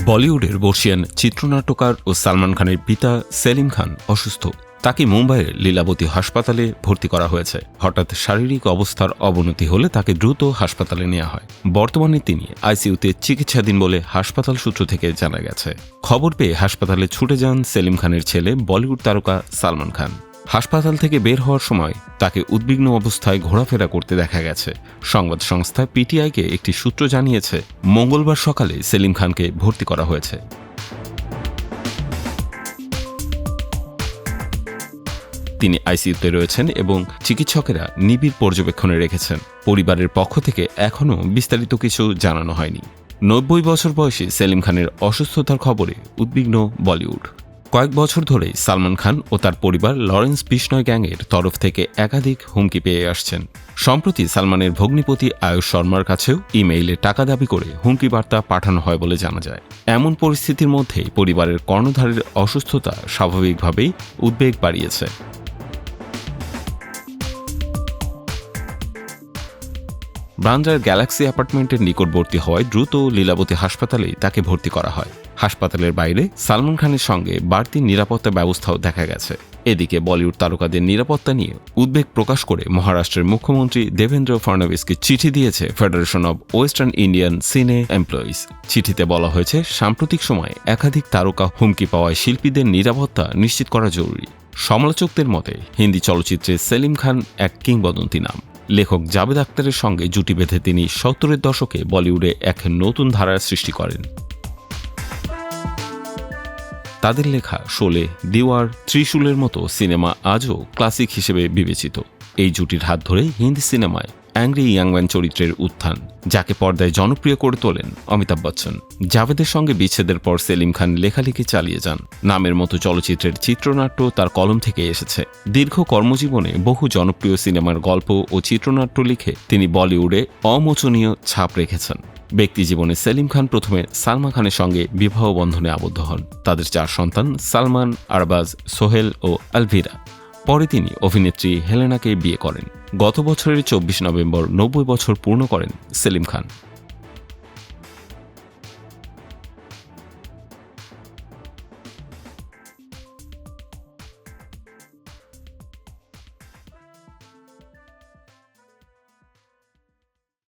বলিউডের বর্ষিয়ান চিত্রনাট্যকার ও সালমান খানের পিতা সেলিম খান অসুস্থ। তাকে মুম্বাইয়ের লীলাবতী হাসপাতালে ভর্তি করা হয়েছে। হঠাৎ শারীরিক অবস্থার অবনতি হলে তাকে দ্রুত হাসপাতালে নেওয়া হয়। বর্তমানে তিনি আইসিইউতে চিকিৎসাধীন বলে হাসপাতাল সূত্র থেকে জানা গেছে। খবর পেয়ে হাসপাতালে ছুটে যান সেলিম খানের ছেলে বলিউড তারকা সালমান খান। হাসপাতাল থেকে বের হওয়ার সময় তাকে উদ্বিগ্ন অবস্থায় ঘোরাফেরা করতে দেখা গেছে। সংবাদ সংস্থা পিটিআইকে একটি সূত্র জানিয়েছে, মঙ্গলবার সকালে সেলিম খানকে ভর্তি করা হয়েছে। তিনি আইসিইউতে রয়েছেন এবং চিকিৎসকেরা নিবিড় পর্যবেক্ষণে রেখেছেন। পরিবারের পক্ষ থেকে এখনও বিস্তারিত কিছু জানানো হয়নি। ৯০ বছর বয়সী সেলিম খানের অসুস্থতার খবরে উদ্বিগ্ন বলিউড। কয়েক বছর ধরেই সালমান খান ও তার পরিবার লরেন্স বিষ্ণয় গ্যাংয়ের তরফ থেকে একাধিক হুমকি পেয়ে আসছেন। সম্প্রতি সালমানের ভগ্নিপতি আয়ুষ শর্মার কাছেও ইমেইলে টাকা দাবি করে হুমকি বার্তা পাঠানো হয় বলে জানা যায়। এমন পরিস্থিতির মধ্যেই পরিবারের কর্ণধারের অসুস্থতা স্বাভাবিকভাবেই উদ্বেগ বাড়িয়েছে। বান্দ্রার গ্যালাক্সি অ্যাপার্টমেন্টের নিকটবর্তী হওয়ায় দ্রুত লীলাবতী হাসপাতালেই তাকে ভর্তি করা হয়। হাসপাতালের বাইরে সালমান খানের সঙ্গে বাড়তি নিরাপত্তা ব্যবস্থাও দেখা গেছে। এদিকে বলিউড তারকাদের নিরাপত্তা নিয়ে উদ্বেগ প্রকাশ করে মহারাষ্ট্রের মুখ্যমন্ত্রী দেবেন্দ্র ফডনবিসকে চিঠি দিয়েছে ফেডারেশন অব ওয়েস্টার্ন ইন্ডিয়ান সিনে এমপ্লয়িজ। চিঠিতে বলা হয়েছে, সাম্প্রতিক সময়ে একাধিক তারকা হুমকি পাওয়ায় শিল্পীদের নিরাপত্তা নিশ্চিত করা জরুরি। সমালোচকদের মতে হিন্দি চলচ্চিত্রে সেলিম খান এক কিংবদন্তি নাম। লেখক জাভেদ আখতারের সঙ্গে জুটি বেঁধে তিনি ৭০-এর দশকে বলিউডে এক নতুন ধারার সৃষ্টি করেন। তাদের লেখা শোলে, দিওয়ার, ত্রিশূলের মতো সিনেমা আজও ক্লাসিক হিসেবে বিবেচিত। এই জুটির হাত ধরেই হিন্দি সিনেমায় অ্যাংরি ইয়াংম্যান চরিত্রের উত্থান, যাকে পর্দায় জনপ্রিয় করে তোলেন অমিতাভ বচ্চন। জাভেদের সঙ্গে বিচ্ছেদের পর সেলিম খান লেখালেখি চালিয়ে যান। নামের মতো চলচ্চিত্রের চিত্রনাট্য তার কলম থেকে এসেছে। দীর্ঘ কর্মজীবনে বহু জনপ্রিয় সিনেমার গল্প ও চিত্রনাট্য লিখে তিনি বলিউডে অমোচনীয় ছাপ রেখেছেন। ব্যক্তিজীবনে সেলিম খান প্রথমে সালমা খানের সঙ্গে বিবাহ বন্ধনে আবদ্ধ হন। তাদের ৪ সন্তান সালমান, আরবাজ, সোহেল ও আলভিরা। পরে তিনি অভিনেত্রী হেলেনাকে বিয়ে করেন। গত বছরের ২৪ নভেম্বর ৯০ বছর পূর্ণ করেন সেলিম খান।